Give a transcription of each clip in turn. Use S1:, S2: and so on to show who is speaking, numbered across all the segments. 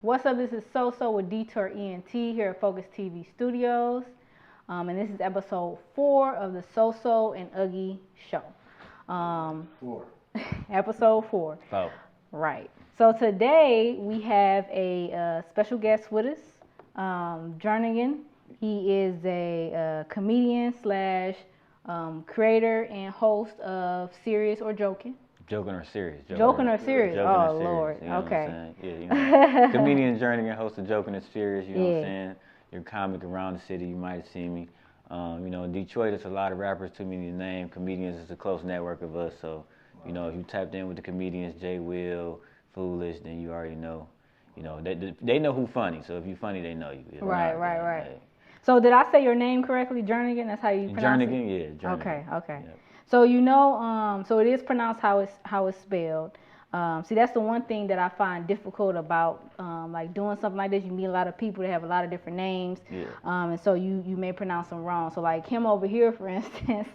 S1: What's up? This is Soso with Detour ENT here at Focus TV Studios. And this is episode 4 of the Soso and Uggy show.
S2: 4.
S1: Episode 4.
S3: Oh.
S1: Right. So today we have a special guest with us, Jernigan. He is a comedian slash creator and host of Serious or Joking.
S3: Joking or serious?
S1: Joking or serious?
S3: Joking
S1: oh,
S3: or serious,
S1: Lord.
S3: you know
S1: Okay.
S3: What I'm saying? Comedian Jernigan, host of Joking or Serious, you know what I'm saying? You're a comic around the city, you might have seen me. In Detroit, there's a lot of rappers, too many to name. Comedians is a close network of us, so, if you tapped in with the comedians, Jay Will, Foolish, then you already know. They know who funny, so if you funny, they know you.
S1: Right. So did I say your name correctly, Jernigan? That's how you pronounce it?
S3: Jernigan, yeah, Jernigan.
S1: Okay.
S3: Yep.
S1: So so it is pronounced how it's spelled. See, that's the one thing that I find difficult about like doing something like this. You meet a lot of people that have a lot of different names, and so you may pronounce them wrong. So like him over here, for instance,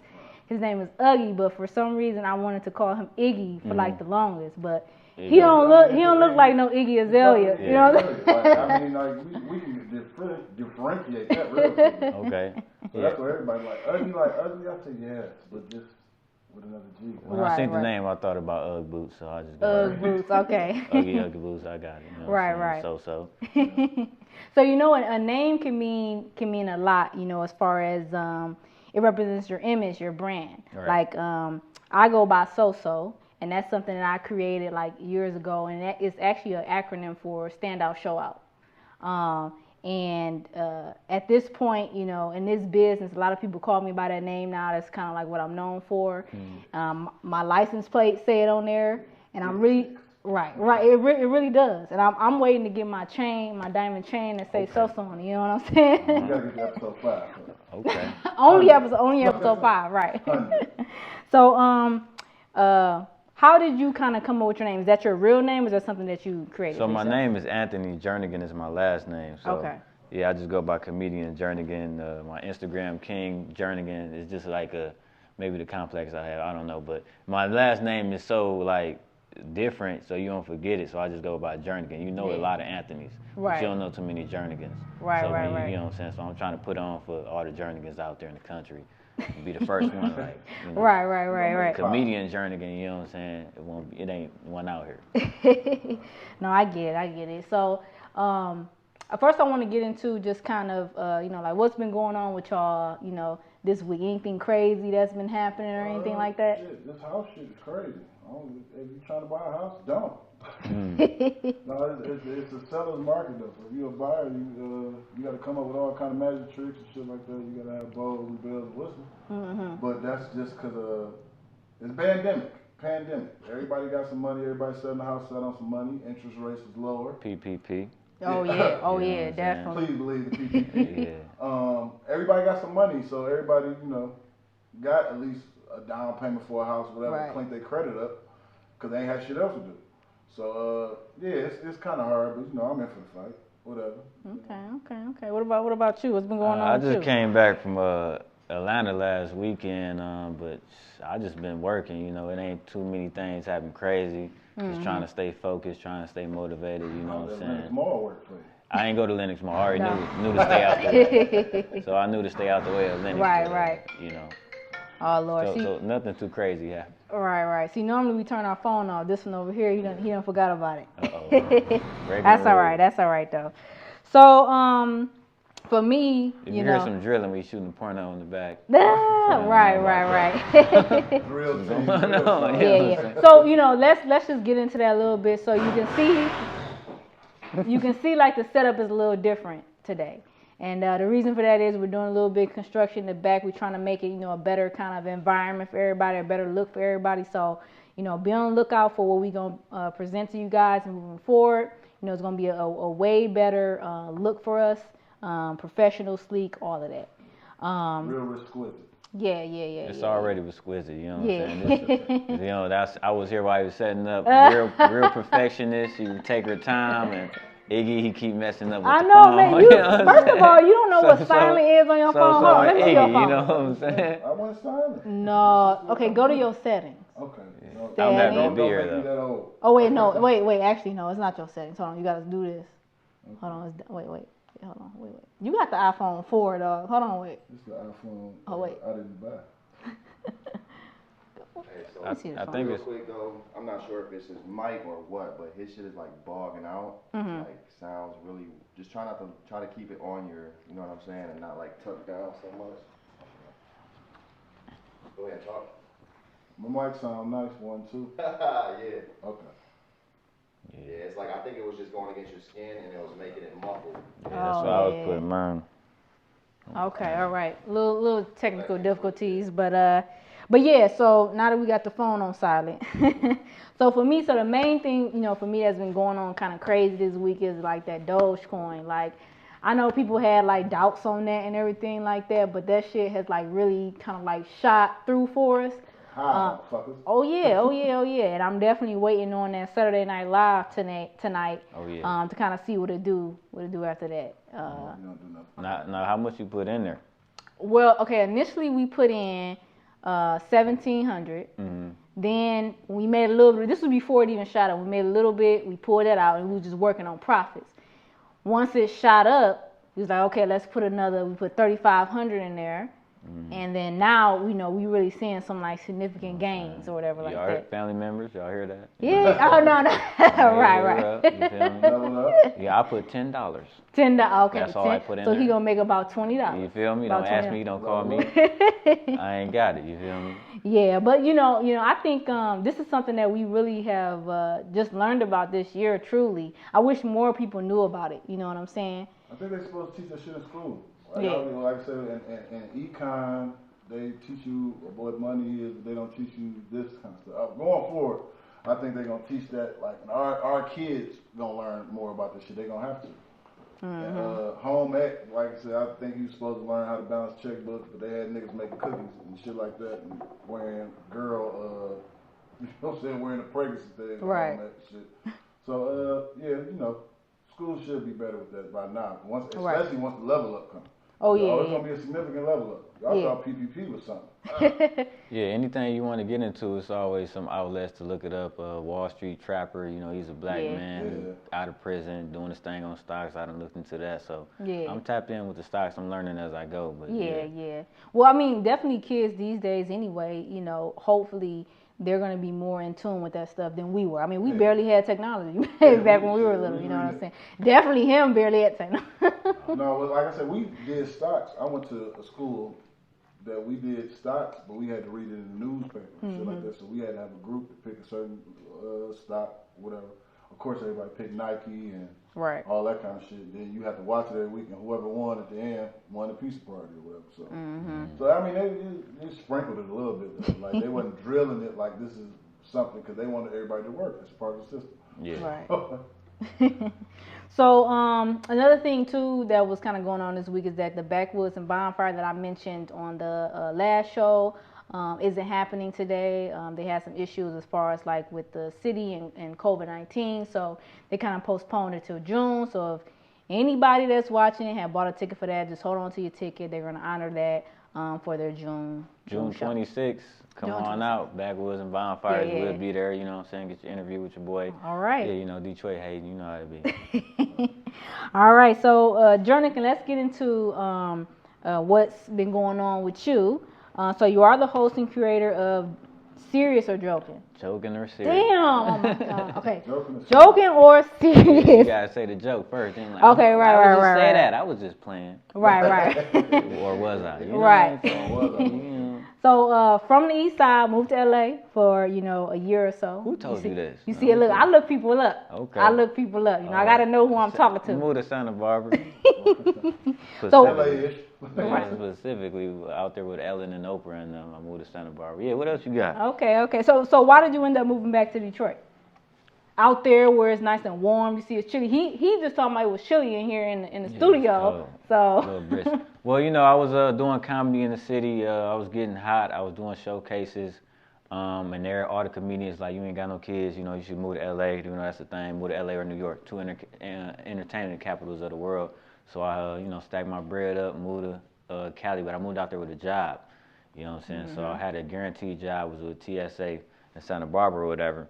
S1: his name is Uggy, but for some reason I wanted to call him Iggy for like the longest, but. He don't look like no Iggy Azalea, you know what I'm saying?
S2: We can differentiate that real quick.
S3: Okay.
S2: So that's what everybody like. Ugly, I say yes, but just with another G.
S3: When I seen the name, I thought about Ugg boots, so I just got
S1: Ugg boots, okay.
S3: Uggy boots, I got it.
S1: Right.
S3: So.
S1: So a name can mean a lot, as far as it represents your image, your brand.
S3: Right.
S1: Like I go by Soso. And that's something that I created like years ago, and that is actually an acronym for Stand Out, Show Out. At this point, in this business, a lot of people call me by that name now. That's kind of like what I'm known for. My license plate say it on there, and I'm really right. It really does. And I'm waiting to get my diamond chain that say Soso on it. You know what I'm saying?
S2: You gotta get to episode 5.
S3: Okay.
S1: only episode 5, right? So how did you kind of come up with your name? Is that your real name, or is that something that you created?
S3: So my name is Anthony. Jernigan is my last name. So
S1: okay.
S3: Yeah, I just go by comedian Jernigan. My Instagram King Jernigan is just like maybe the complex I have. I don't know, but my last name is so like different, so you don't forget it. So I just go by Jernigan. A lot of Anthonys, but you don't know too many Jernigans.
S1: Right.
S3: You know what I'm saying? So I'm trying to put on for all the Jernigans out there in the country. Be the first one, like
S1: right.
S3: Comedian Jernigan, you know what I'm saying? It ain't one out here.
S1: No, I get it. So, first I want to get into just kind of, like what's been going on with y'all, this week. Anything crazy that's been happening or anything like that?
S2: Shit, this house shit is crazy. If you're trying to buy a house, don't. No, it's a seller's market though. So if you're a buyer, you got to come up with all kind of magic tricks and shit like that. You got to have balls and bells and whistles. But that's just because it's pandemic. Everybody got some money. Everybody selling the house, selling on some money. Interest rates is lower.
S3: PPP.
S1: Oh yeah, definitely.
S2: Please believe the PPP. Everybody got some money, so everybody got at least a down payment for a house, whatever, clink their credit up, because they ain't had shit else to do. So it's kind of hard, but I'm in for the fight. Whatever.
S1: Okay. What about you? What's been going on?
S3: I just came back from Atlanta last weekend, but I just been working. It ain't too many things happening crazy. Just trying to stay focused, trying to stay motivated. You know what I'm saying?
S2: Lennox Mall workplace.
S3: I ain't go to Lennox Mall. I already knew to stay out the way. So I knew to stay out the way of Lennox.
S1: Right. Oh Lord.
S3: So nothing too crazy happened.
S1: Right. See, normally we turn our phone off. This one over here, he done forgot about it.
S3: That's
S1: all right though. So for me,
S3: if you hear some drilling, we shooting a porno in the back.
S1: Right.
S2: Real team.
S1: Yeah. So let's just get into that a little bit, so you can see like the setup is a little different today. And the reason for that is we're doing a little bit of construction in the back. We're trying to make it, a better kind of environment for everybody, a better look for everybody. So, be on the lookout for what we're going to present to you guys moving forward. It's going to be a way better look for us, professional, sleek, all of that.
S2: Real exquisite.
S1: Yeah.
S3: It's already exquisite, you know what I'm saying? I was here while he was setting up. Real perfectionist. She would take her time, and Iggy, he keep messing up with the phone.
S1: I know, man. First of all, you don't know what silent is on your phone. Hold on, let me see your phone.
S3: You know what I'm saying?
S2: I want silent.
S1: No. Okay, go to your settings.
S2: Okay.
S3: I'm happy to be here, though.
S1: Oh, wait, no. Wait. Actually, no, it's not your settings. Hold on, you got to do this.
S2: Okay.
S1: Hold on. Wait. Hold on. Wait. You got the iPhone 4, dog. Hold on, wait.
S2: It's the iPhone.
S1: Oh, wait.
S2: I didn't buy.
S4: Hey, so
S3: I think
S4: real
S3: it's
S4: quick though, I'm not sure if it's his mic or what, but his shit is like bogging out. Like sounds really. Just try to keep it on your, you know what I'm saying, and not like tuck down so much. Go ahead and talk.
S2: My mic sound nice, 1, 2.
S4: Yeah.
S2: Okay.
S4: Yeah, it's like I think it was just going against your skin and it was making it muffled.
S3: yeah, that's why I was putting mine.
S1: Okay, all right. Little technical difficulties, but yeah. So now that we got the phone on silent, so for me, the main thing, for me that's been going on kind of crazy this week is like that Dogecoin. Like, I know people had like doubts on that and everything like that, but that shit has like really kind of like shot through for us.
S2: Motherfuckers.
S1: Oh yeah. And I'm definitely waiting on that Saturday Night Live tonight.
S3: Oh yeah.
S1: To kind of see what it do after that.
S2: You don't do nothing.
S3: Now, how much you put in there?
S1: Well, okay. Initially we put in 1,700. Then we made a little bit. This was before it even shot up. We made a little bit. We pulled that out, and we were just working on profits. Once it shot up, we was like, okay, let's put another. We put 3,500 in there. And then now, we really seeing some like significant gains or whatever like
S3: y'all
S1: that.
S3: Family members, y'all hear that?
S1: Yeah. Oh no. Right.
S3: Up, you feel me?
S2: Level up.
S3: Yeah, I put $10.
S1: $10. Okay.
S3: That's all I put in
S1: so
S3: there.
S1: he gonna make about $20.
S3: You feel me?
S1: About
S3: Don't ask
S1: $20.
S3: me. Don't call me. I ain't got it. You feel me?
S1: Yeah, but I think this is something that we really have just learned about this year. Truly, I wish more people knew about it. You know what I'm saying?
S2: I think they're supposed to teach that shit in school.
S1: Yeah.
S2: Like I said, in econ, they teach you what money is, but they don't teach you this kind of stuff. Going forward, I think they're gonna teach that. Like our kids gonna learn more about this shit. They're gonna have to. Home ec, like I said, I think you supposed to learn how to balance checkbooks, but they had niggas making cookies and shit like that, and wearing you know what I'm saying, wearing the pregnancy thing,
S1: Right.
S2: and all that shit. So school should be better with that by now. Especially once the level up comes.
S1: Oh yeah.
S2: It's gonna be a significant level up. Y'all thought PPP was something.
S3: Yeah, anything you want to get into, it's always some outlets to look it up. Wall Street Trapper, he's a black man out of prison doing his thing on stocks. I done looked into that, so I'm tapped in with the stocks. I'm learning as I go. But
S1: yeah. Well, I mean, definitely kids these days anyway. Hopefully they're gonna be more in tune with that stuff than we were. I mean, we barely had technology back when we were little. You know what I'm saying? Definitely him barely had technology.
S2: No, like I said, we did stocks. I went to a school that we did stocks, but we had to read it in the newspaper and shit like that. So we had to have a group to pick a certain stock, whatever. Of course, everybody picked Nike and all that kind of shit. Then you have to watch it every week, and whoever won at the end won a pizza party or whatever. So, so I mean, they sprinkled it a little bit. Though. Like they wasn't drilling it like this is something because they wanted everybody to work. It's part of the system.
S3: Yeah.
S1: Right. So another thing too that was kind of going on this week is that the Backwoods and Bonfire that I mentioned on the last show isn't happening today. They had some issues as far as like with the city and COVID-19, so they kind of postponed it till June. So if anybody that's watching had bought a ticket for that, just hold on to your ticket. They're going to honor that for their June
S3: 26th. Come on out, Backwoods and Bonfires.
S1: Yeah.
S3: We'll be there, you know what I'm saying? Get your interview with your boy.
S1: All right.
S3: Yeah, Detroit hating, you know how it be.
S1: All right, so Jernigan, let's get into what's been going on with you. So you are the host and curator of Serious or Joking?
S3: Joking or serious?
S1: Damn! Oh my God. Okay.
S2: Joking
S1: or serious?
S3: You gotta say the joke first. Then like,
S1: Okay, right.
S3: Say that. I was just playing.
S1: Right.
S3: Or was I?
S1: Right.
S2: So,
S1: So from the East Side, moved to LA for a year or so.
S3: Who told you this?
S1: You see, I look people up.
S3: Okay.
S1: I look people up. I gotta know who I'm talking to.
S3: Moved to Santa Barbara.
S2: LA-ish.
S3: Specifically out there with Ellen and Oprah and them. I moved to Santa Barbara. Yeah, what else you got?
S1: Okay. So why did you end up moving back to Detroit? Out there where it's nice and warm, you see it's chilly. He just talking about it was chilly in here in the studio. So.
S3: Well, I was doing comedy in the city. I was getting hot. I was doing showcases. And there, all the comedians like, you ain't got no kids. You should move to LA. That's the thing. Move to LA or New York, two entertainment capitals of the world. So I, stacked my bread up, moved to Cali, but I moved out there with a job. You know what I'm saying? So I had a guaranteed job. Was with TSA in Santa Barbara or whatever.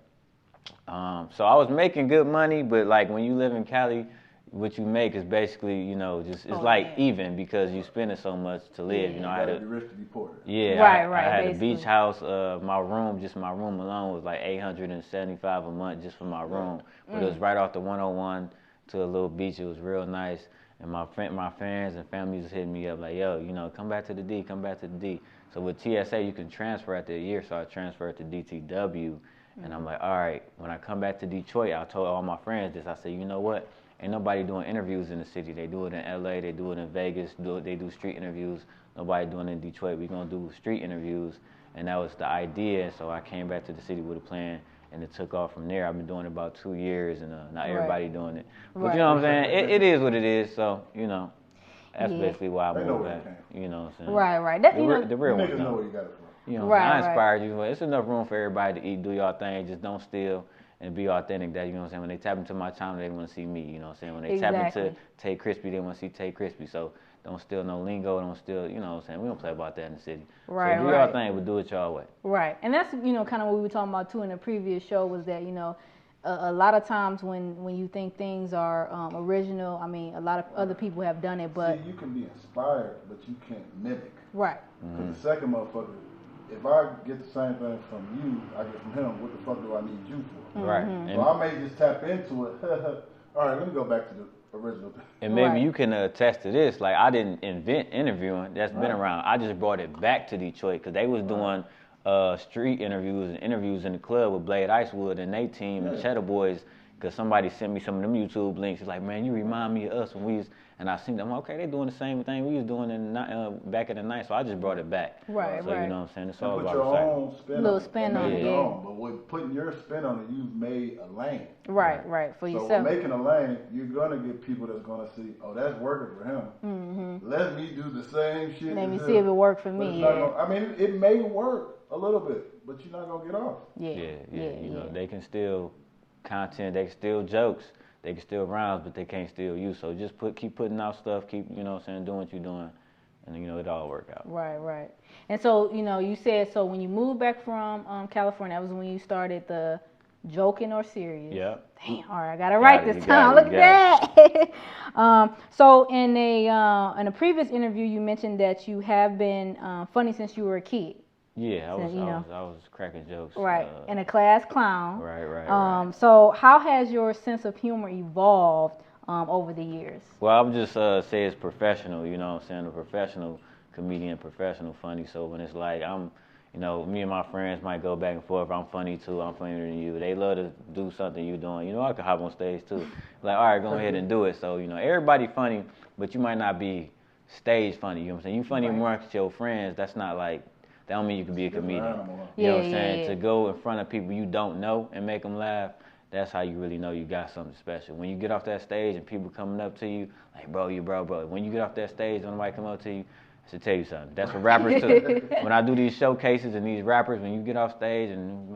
S3: So I was making good money, but like when you live in Cali, what you make is basically, you know, just it's like even because you spending so much to live. You know, I had
S2: to be rich to be poor.
S3: Yeah,
S1: right,
S3: I had
S1: basically.
S3: a beach house. My room alone was like $875 a month just for my room. But it was right off the 101 to a little beach. It was real nice. And my friends and family was hitting me up like, yo, you know, come back to the D, come back to the D. So with TSA, you can transfer after a year. So I transferred to DTW. And I'm like, all right, when I come back to Detroit, I told all my friends this. I said, you know what? Ain't nobody doing interviews in the city. They do it in LA, they do it in Vegas, they do street interviews. Nobody doing it in Detroit. We're going to do street interviews. And that was the idea. So I came back to the city with a plan, and it took off from there. I've been doing it about 2 years, and not everybody doing it. But you know what I'm saying? It is what it is. So, you know, that's basically why I moved back. You know what I'm saying?
S1: Right. That,
S3: the real ones
S2: know where you got it from.
S3: You know, I inspired you. It's enough room for everybody to eat, do y'all thing. Just don't steal and be authentic. That, you know what I'm saying? When they tap into my channel, they want to see me. You know what I'm saying? When they tap into Tay Crispy, they want to see Tay Crispy. So don't steal no lingo. Don't steal, you know what I'm saying? We don't play about that in the city.
S1: Right,
S3: so do y'all thing, but do it y'all way.
S1: Right. And that's, you know, kind of what we were talking about, too, in the previous show was that, you know, a lot of times when you think things are original, I mean, a lot of other people have done it, but...
S2: See, you can be inspired, but you can't mimic.
S1: Right.
S2: Because the second motherfucker, if I get the same thing from you, I get from him, what the fuck do I need you for?
S3: Right.
S2: So I may just tap into it. All right, let me go back to the original thing.
S3: And maybe you can attest to this. Like, I didn't invent interviewing. That's been around. I just brought it back to Detroit because they was doing street interviews and interviews in the club with Blade Icewood and they team and Cheddar Boys. Because somebody sent me some of them YouTube links. It's like, man, you remind me of us when we was... And I seen them, okay, they doing the same thing we was doing back in the night, so I just brought it back.
S1: Right,
S3: so, you know what I'm saying? It's all
S2: put
S3: about
S2: your own spin
S1: little
S2: on it.
S1: spin on it,
S2: But with putting your spin on it, you've made a lane.
S1: Right, for
S2: so
S1: yourself.
S2: So making a lane, you're going to get people that's going to see, oh, that's working for him. Let me do the same shit.
S1: Let me see if it worked for me.
S2: I mean, it may work a little bit, but you're not going to get off.
S3: You know, they can steal content, they can steal jokes. They can steal rhymes, but they can't steal you. So just keep putting out stuff, keep, you know what I'm saying, doing what you're doing, and, you know, it all work out.
S1: Right. And so, you know, you said, so when you moved back from California, that was when you started the Joking or Serious.
S3: Yep.
S1: Damn, all right, I got to write this down. Look at that. So in a previous interview, you mentioned that you have been funny since you were a kid.
S3: Yeah, I was cracking jokes.
S1: Right, and a class clown.
S3: Right.
S1: So how has your sense of humor evolved over the years?
S3: Well, I would just say it's professional, you know what I'm saying? A professional comedian, professional funny. So when it's like you know, me and my friends might go back and forth. I'm funny too, I'm funnier than you. They love to do something you doing. You know, I can hop on stage too. Like, all right, go ahead and do it. So, you know, everybody funny, but you might not be stage funny, you know what I'm saying? You funny amongst your friends, that's not like... That don't mean you can be a comedian. You know what I'm saying? To go in front of people you don't know and make them laugh, that's how you really know you got something special. When you get off that stage and people coming up to you, like, bro. When you get off that stage and nobody come up to you, I should tell you something. That's for rappers too. When I do these showcases and these rappers, when you get off stage and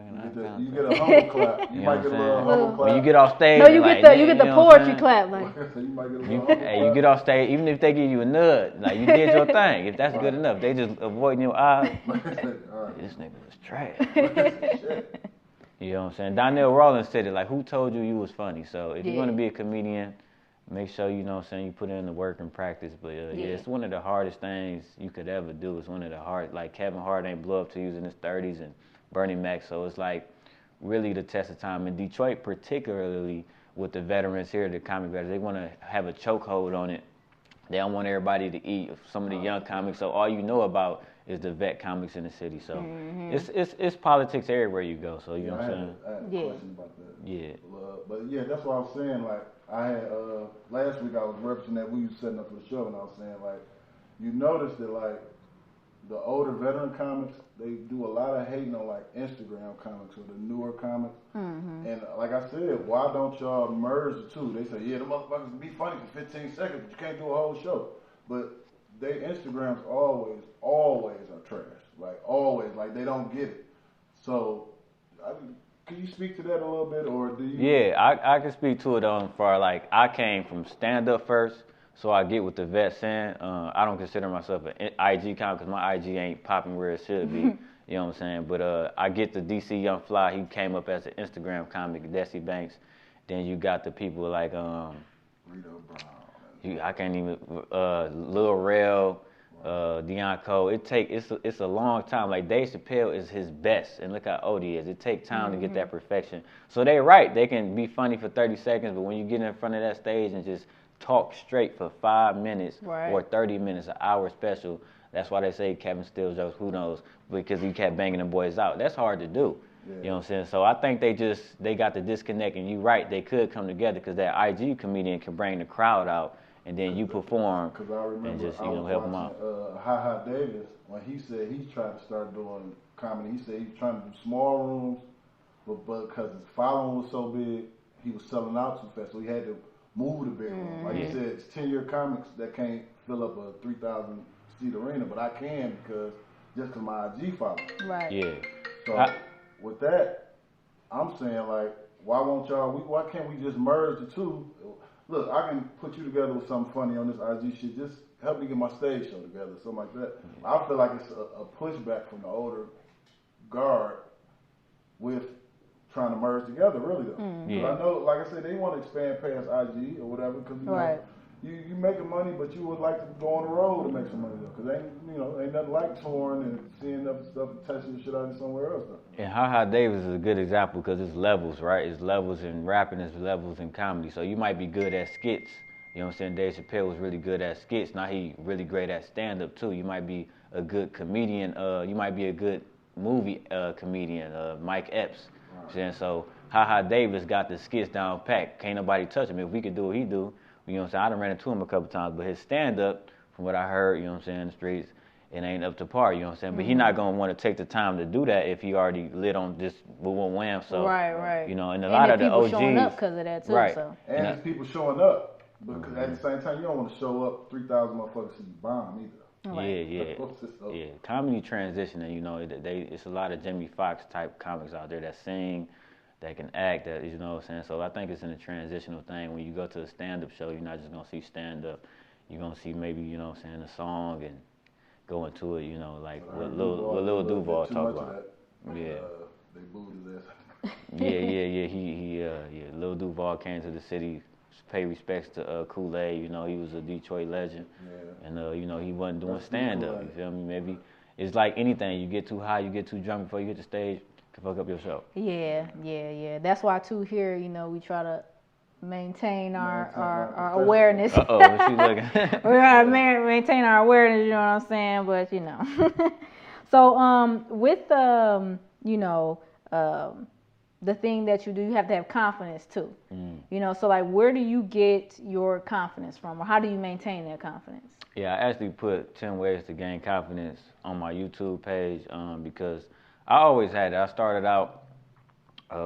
S2: you get a humble clap. You might get a little humble clap.
S3: When you get off stage,
S1: no, you get the poetry clap, like.
S3: You get off stage, even if they give you a nod, like you did your thing. If that's good enough, they just avoiding your eye. This nigga was trash. You know what I'm saying? Donnell Rawlings said it, like, who told you was funny? So if you want to be a comedian, make sure, you know what I'm saying, you put in the work and practice. But it's one of the hardest things you could ever do. It's one of the hard, like Kevin Hart ain't blow up to use in his 30s and Bernie Mac. So it's like really the test of time. In Detroit, particularly with the veterans here, the comic veterans, they want to have a chokehold on it. They don't want everybody to eat some of the young comics. So all you know about is the vet comics in the city. So it's politics everywhere you go. So you know what I'm saying?
S2: I had a question about that.
S3: Yeah.
S2: But yeah, that's what I was saying. Like, I had, last week I was referencing that we was setting up for the show, and I was saying, like, you notice that, like, the older veteran comics, they do a lot of hating on, like, Instagram comics or the newer comics. And like I said, why don't y'all merge the two? They say, yeah, the motherfuckers be funny for 15 seconds, but you can't do a whole show. But their Instagrams always are trash. Like, always. Like, they don't get it. So, can you speak to that a little bit, or do you?
S3: Yeah, I can speak to it for, like, I came from stand-up first, so I get what the vet's saying. I don't consider myself an IG comic because my IG ain't popping where it should be. You know what I'm saying? But I get the DC Young Fly. He came up as an Instagram comic, Desi Banks. Then you got the people like
S2: Rita Brown.
S3: I can't even. Lil Rel, Deion Cole. It's a long time. Like Dave Chappelle is his best, and look how old he is. It takes time to get that perfection. So they're right. They can be funny for 30 seconds, but when you get in front of that stage and just talk straight for 5 minutes or 30 minutes, an hour special. That's why they say Kevin steals jokes. Who knows? Because he kept banging them boys out. That's hard to do. Yeah. You know what I'm saying? So I think they got the disconnect, and you right, they could come together because that IG comedian can bring the crowd out, and then you perform and just help them out.
S2: Ha Davis, when he said he's trying to start doing comedy, he said he's trying to do small rooms, but because his following was so big, he was selling out too fast, so he had to move the big room. Like you said, it's 10-year comics that can't fill up a 3,000 seat arena, but I can because my IG following.
S1: Right.
S3: Yeah.
S2: So with that, I'm saying like, why can't we just merge the two? Look, I can put you together with something funny on this IG shit. Just help me get my stage show together, something like that. I feel like it's a pushback from the older guard with trying to merge together, really though.
S3: Yeah.
S2: I know, like I said, they want to expand past IG or whatever because you making money, but you would like to go on the road to make some money though, because ain't nothing like touring and seeing other stuff and testing the shit out of somewhere else though.
S3: And Ha Davis is a good example because it's levels, right? It's levels in rapping, it's levels in comedy. So you might be good at skits. You know what I'm saying? Dave Chappelle was really good at skits. Now he really great at stand-up too. You might be a good comedian. You might be a good movie comedian. Mike Epps. Right. So Ha Davis got the skits down pat. Can't nobody touch him. If we could do what he do. You know what I'm saying? I done ran into him a couple times, but his stand-up, from what I heard, you know what I'm saying, in the streets, it ain't up to par, you know what I'm saying? But he's not going to want to take the time to do that if he already lit on just one wham. So,
S1: right.
S3: You know, and a lot of the OGs.
S1: people showing up because of that, too.
S3: Right.
S1: So.
S2: And there's people showing up, because at the same time, you don't want to show up 3,000 motherfuckers to bomb either.
S1: Right.
S3: Yeah. Comedy transitioning, you know, it's a lot of Jimmy Fox type comics out there that sing, that can act, that, you know what I'm saying? So I think it's in a transitional thing. When you go to a stand-up show, you're not just going to see stand-up. You're going to see maybe, you know what I'm saying, a song and go into it, you know, like what Lil Duval talk about.
S2: Yeah. They booed his ass.
S3: Yeah. Lil Duval came to the city, pay respects to Kool-Aid. You know, he was a Detroit legend. Yeah. And, you know, he wasn't doing stand-up, you feel me? Maybe it's like anything. You get too high, you get too drunk before you hit the stage, can fuck up your show.
S1: Yeah. That's why, too, here, you know, we try to maintain our awareness.
S3: What she looking?
S1: We gotta maintain our awareness, you know what I'm saying? But, you know. So, with, you know, the thing that you do, you have to have confidence, too. You know, so, like, where do you get your confidence from? Or how do you maintain that confidence?
S3: Yeah, I actually put 10 ways to gain confidence on my YouTube page because I always had it. I started out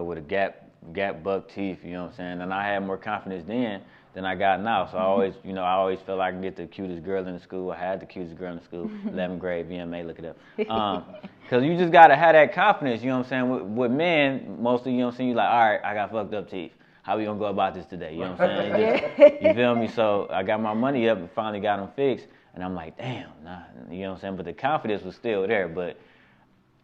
S3: with a gap buck teeth, you know what I'm saying? And I had more confidence then than I got now. So I always felt like I could get the cutest girl in the school. I had the cutest girl in the school, 11th grade, VMA, look it up. Because you just got to have that confidence, you know what I'm saying? With men, mostly, you know what I'm saying? You like, all right, I got fucked up teeth. How we going to go about this today? You know what I'm saying? You feel me? So I got my money up and finally got them fixed. And I'm like, damn, nah, you know what I'm saying? But the confidence was still there. But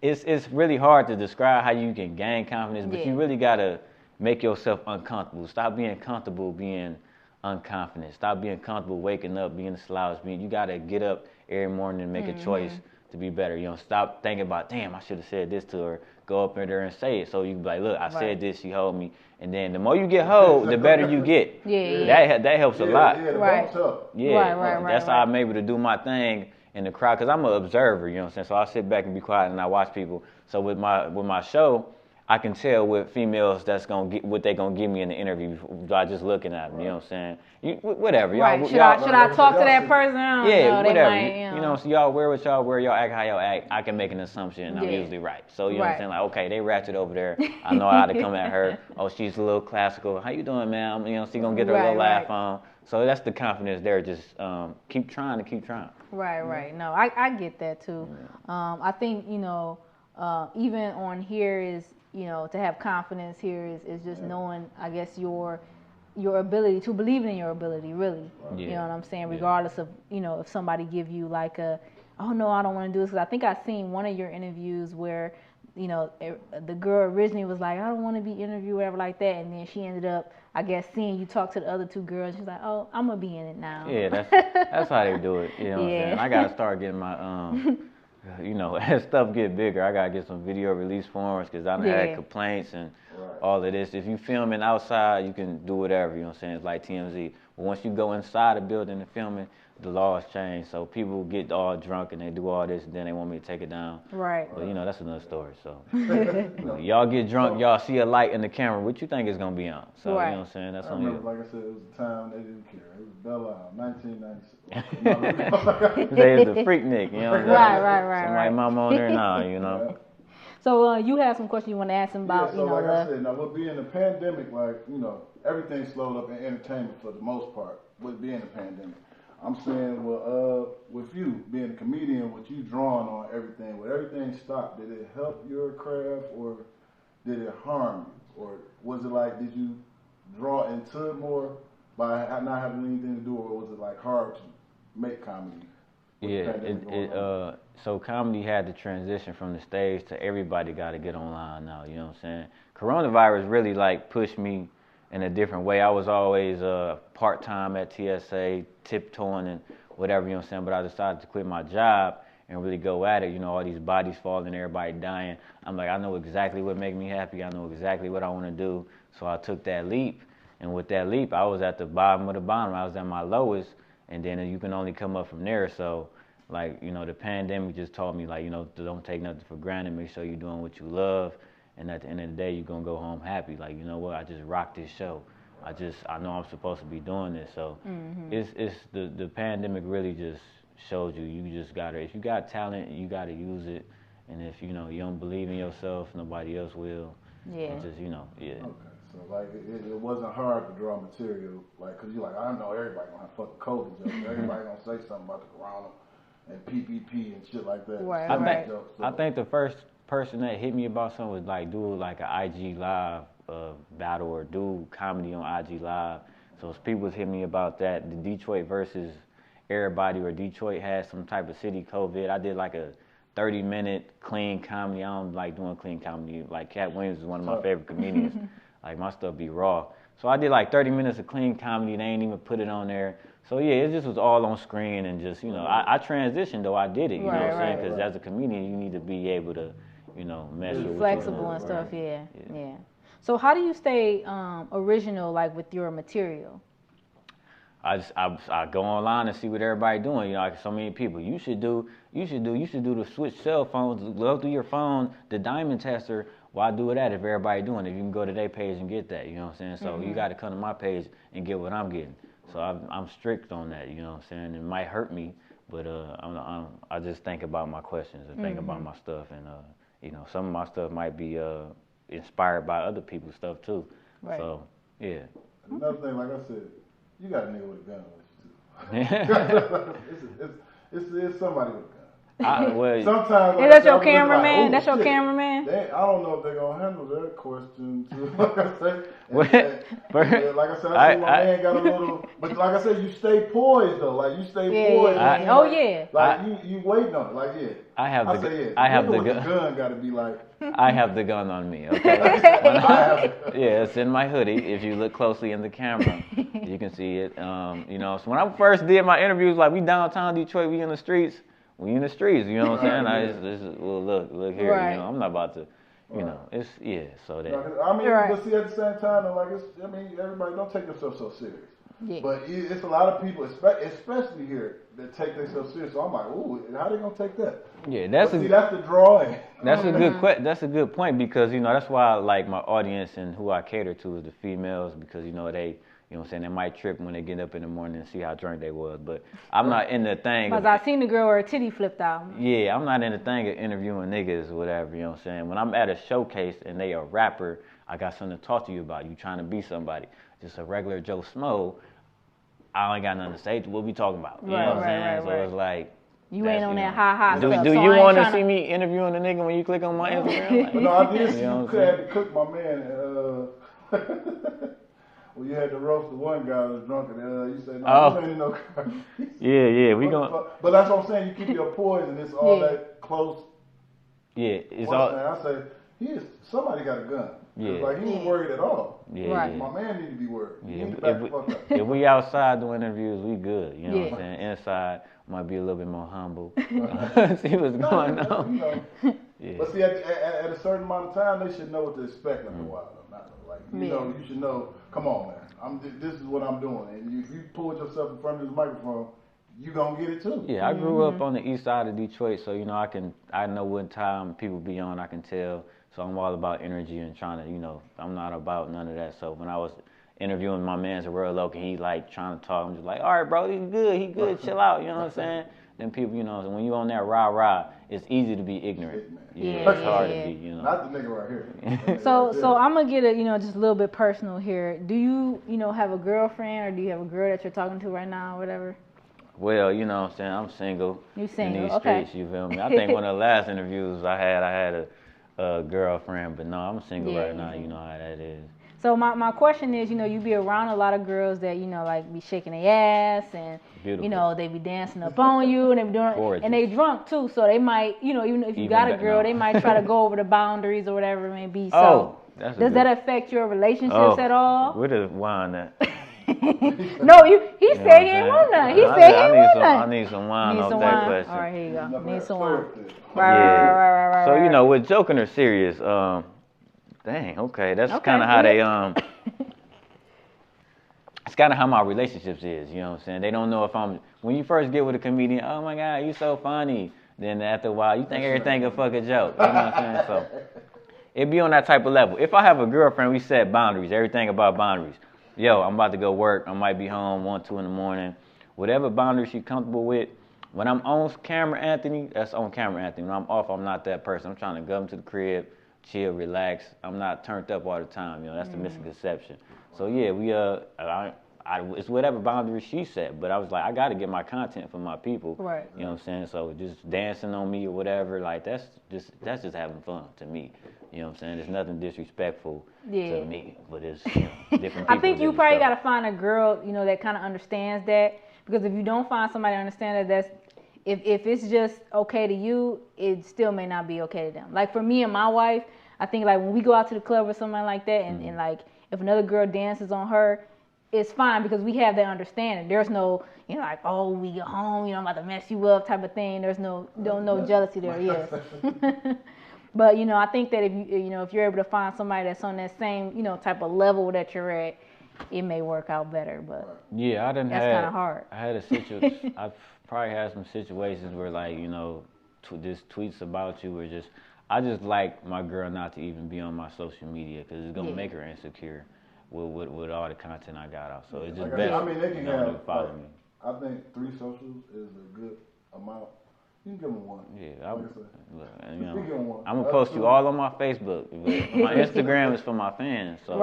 S3: it's really hard to describe how you can gain confidence, but you really got to make yourself uncomfortable. Stop being comfortable being unconfident. Stop being comfortable waking up, being a slouch. You got to get up every morning and make a choice to be better. You know, stop thinking about, damn, I should have said this to her. Go up in there and say it. So you can be like, look, I said this, she hold me. And then the more you get hold, the better you get. That helps a lot.
S2: Right.
S3: That's how I'm able to do my thing in the crowd, because I'm an observer, you know what I'm saying? So I sit back and be quiet and I watch people. So with my show, I can tell with females what they're gonna give me in the interview by just looking at them. You know what I'm saying? Whatever.
S1: Right. Should I talk to that person?
S3: Yeah, whatever. You know, so y'all wear what y'all wear, y'all act how y'all act. I can make an assumption, and I'm usually right. So you know what I'm saying? Like, okay, they ratchet over there. I know how to come at her. Oh, she's a little classical. How you doing, man? You know, she gonna get her little laugh on. So that's the confidence there. Just keep trying.
S1: Right. No, I get that too. I think, you know, even on here is, you know, to have confidence here is just knowing, I guess, your ability to believe in your ability, really. You know what I'm saying? Regardless of, you know, if somebody give you like oh no, I don't want to do this. 'Cause I think I've seen one of your interviews where you know, the girl originally was like, I don't want to be interviewed, whatever like that, and then she ended up, I guess, seeing you talk to the other two girls. She's like, oh, I'm gonna be in it now.
S3: Yeah, that's how they do it. You know what I'm saying? I gotta start getting my you know, as stuff get bigger, I gotta get some video release forms because I done had complaints and all of this. If you filming outside, you can do whatever. You know what I'm saying? It's like TMZ. But once you go inside a building and filming, the laws change. So people get all drunk and they do all this, and then they want me to take it down.
S1: Right.
S3: But you know, that's another story. So y'all get drunk, y'all see a light in the camera. What you think it's gonna be on? So you know what I'm saying? That's on you.
S2: Like I said, it was a time they didn't care. It was Belle Isle, 1996.
S3: They is the Freaknik, you know what I'm saying?
S1: Right.
S3: Somebody mama on there now, you know.
S1: So you have some questions you want to ask him about,
S2: so like I said, now with being the pandemic, like, you know, everything slowed up in entertainment for the most part with being the pandemic. I'm saying, well, with you being a comedian, with you drawing on everything, with everything stopped, did it help your craft or did it harm you? Or was it like, did you draw into it more by not having anything to do, or was it like hard to make comedy?
S3: Yeah, so comedy had to transition from the stage to everybody got to get online now, you know what I'm saying? Coronavirus really like pushed me in a different way. I was always part-time at TSA, tiptoeing and whatever, you know what I'm saying? But I decided to quit my job and really go at it. You know, all these bodies falling, everybody dying. I'm like, I know exactly what makes me happy. I know exactly what I want to do. So I took that leap. And with that leap, I was at the bottom of the bottom. I was at my lowest. And then you can only come up from there. So, like, you know, the pandemic just taught me, like, you know, don't take nothing for granted. Make sure you're doing what you love. And at the end of the day, you're going to go home happy. Like, you know what, I just rocked this show. I know I'm supposed to be doing this. So it's the pandemic really just showed you just got to, if you got talent, you got to use it. And if, you know, you don't believe in yourself, nobody else will. Yeah. And just, you know,
S2: Okay, so like it wasn't hard to draw material, like, cause you're like, I know everybody gonna have fucking COVID jokes. Everybody gonna say something about the corona and PPP and shit like that.
S1: Right.
S3: I think the first person that hit me about something was like do like an IG live battle or do comedy on IG live. So people was hitting me about that. The Detroit versus everybody, or Detroit had some type of city COVID. I did like a 30-minute clean comedy. I don't like doing clean comedy. Like Cat Williams is one of my favorite comedians. Like my stuff be raw. So I did like 30 minutes of clean comedy. They ain't even put it on there. So yeah, it just was all on screen and just, you know, I transitioned though. I did it, you know what I'm saying? Because as a comedian, you need to be able to, you know, measure
S1: be flexible and stuff. Yeah. So how do you stay original, like with your material?
S3: I go online and see what everybody doing. You know, like so many people. You should do the switch cell phones. Go through your phone, the diamond tester. Why do that if everybody doing it? You can go to their page and get that. You know what I'm saying? So you got to come to my page and get what I'm getting. So I'm strict on that. You know what I'm saying? It might hurt me, but I just think about my questions and think about my stuff, and you know, some of my stuff might be inspired by other people's stuff too. Right. So yeah.
S2: Another thing, like I said, you got a nigga with a gun with you too. It's somebody with a gun. Sometimes
S1: is that your cameraman? Like, that's your cameraman?
S2: I don't know if they're gonna handle that question too. Like I said, I see my man got a little, but like I said, you stay poised though. Like you stay poised. Like you waiting on it. Like
S3: I have the gun.
S2: The gun got to be like.
S3: I have the gun on me. Okay. Yeah, it's in my hoodie. If you look closely in the camera, you can see it. You know, so when I first did my interviews, like we downtown Detroit, we in the streets. We in the streets, you know what I'm saying? Well, look here, you know, I'm not about to, you know, it's, so that.
S2: I mean, but see, at the same time, though, like, everybody don't take themselves so serious. Yeah. But it's a lot of people, especially here, that take themselves serious. So I'm like, ooh, how they gonna take that?
S3: Yeah, that's
S2: the drawing.
S3: That's a good point, because, you know, that's why like my audience and who I cater to is the females, because, you know, they, you know what I'm saying, they might trip when they get up in the morning and see how drunk they was. But I'm not in the thing.
S1: Because I seen the girl where her titty flipped out.
S3: Yeah, I'm not in the thing of interviewing niggas or whatever, you know what I'm saying. When I'm at a showcase and they a rapper, I got something to talk to you about. You trying to be somebody. Just a regular Joe Smo, I ain't got nothing to say. What we talking about? You know what I'm saying? So it's like,
S1: you ain't on that high stuff.
S3: Do you want to see me interviewing a nigga when you click on my Instagram?
S2: Like, no, I did see you had to cook my man. Well, you had to roast the one guy that was drunk, and you said, no, this ain't no crime.
S3: Yeah, we gonna.
S2: But that's what I'm saying. You keep your poise, and it's all that close.
S3: Yeah, it's
S2: One
S3: all.
S2: thing I say, somebody got a gun.
S3: Yeah.
S2: Like, he ain't worried at all.
S3: Yeah,
S1: Right.
S3: yeah.
S2: My man need to be worried. He
S3: Yeah,
S2: need to back the fuck up.
S3: if we outside doing interviews, we good. You know
S1: Yeah.
S3: what I'm saying? Inside, might be a little bit more humble. See what's going on.
S2: You know.
S3: Yeah.
S2: But see, at a certain amount of time, they should know what to expect after a while. Like, you know, you should know, come on, man. This is what I'm doing. And if you pull yourself in front of this microphone, you gonna get it too.
S3: Yeah, I grew up on the east side of Detroit, so, you know, I know what time people be on, I can tell. So I'm all about energy and trying to, you know, I'm not about none of that. So when I was interviewing my man's a real local, he like trying to talk, I'm just like, all right, bro, he good, chill out, you know what I'm saying? Then people, you know, when you on that rah-rah, it's easy to be ignorant. It's hard to be, you know.
S2: Not the nigga right here.
S1: So I'm gonna get just a little bit personal here. Do you, have a girlfriend, or do you have a girl that you're talking to right now, or whatever?
S3: Well, you know what I'm saying, I'm single.
S1: You single,
S3: in these
S1: okay.
S3: streets, you feel me? I think one of the last interviews I had a girlfriend, but no, I'm single right now, you know how that is.
S1: So my question is, you be around a lot of girls that, like be shaking their ass and,
S3: Beautiful.
S1: They be dancing up on you and they be doing,
S3: Gorgeous.
S1: and they drunk too. So they might, even if you got a girl, they might try to go over the boundaries or whatever it may be. So does that affect your relationships at all?
S3: Where the wine at?
S1: No, he said he ain't want none. He said he ain't want none.
S3: I need some wine off that question.
S1: All right, here you go. Need some wine.
S3: Right. So, you know, with joking or serious, dang, okay, that's kind of how they, it's kind of how my relationships is, you know what I'm saying? They don't know if when you first get with a comedian, oh my God, you so funny. Then after a while, you think everything a fucking joke, you know what I'm saying? So, it be on that type of level. If I have a girlfriend, we set boundaries, everything about boundaries. Yo, I'm about to go work, I might be home 1, 2 in the morning. Whatever boundary she's comfortable with. When I'm on camera, Anthony, that's on camera, Anthony. When I'm off, I'm not that person. I'm trying to come to the crib, chill, relax. I'm not turned up all the time. You know, that's the misconception. So yeah, it's whatever boundary she set. But I was like, I got to get my content for my people.
S1: Right.
S3: You know what I'm saying? So just dancing on me or whatever, like that's just having fun to me. You know what I'm saying? There's nothing disrespectful to me, but it's different people.
S1: I think you probably got to find a girl, that kind of understands that. Because if you don't find somebody that understands that, if it's just okay to you, it still may not be okay to them. Like for me and my wife, I think like when we go out to the club or something like that, and like if another girl dances on her, it's fine because we have that understanding. There's no, like, oh, we get home, I'm about to mess you up type of thing. There's no jealousy there, yes. But, I think that if you're able to find somebody that's on that same, type of level that you're at, it may work out better, but
S3: yeah, that's
S1: kind of hard.
S3: I had a situation. I've probably had some situations where, like, just tweets about you, or I just like my girl not to even be on my social media because it's gonna make her insecure with all the content I got out. So it's just best.
S2: I mean, they can have.
S3: Follow me.
S2: I think 3 socials is a good amount. You can give them 1.
S3: Yeah,
S2: one.
S3: I'm gonna post you all on my Facebook. But my Instagram is for my fans, so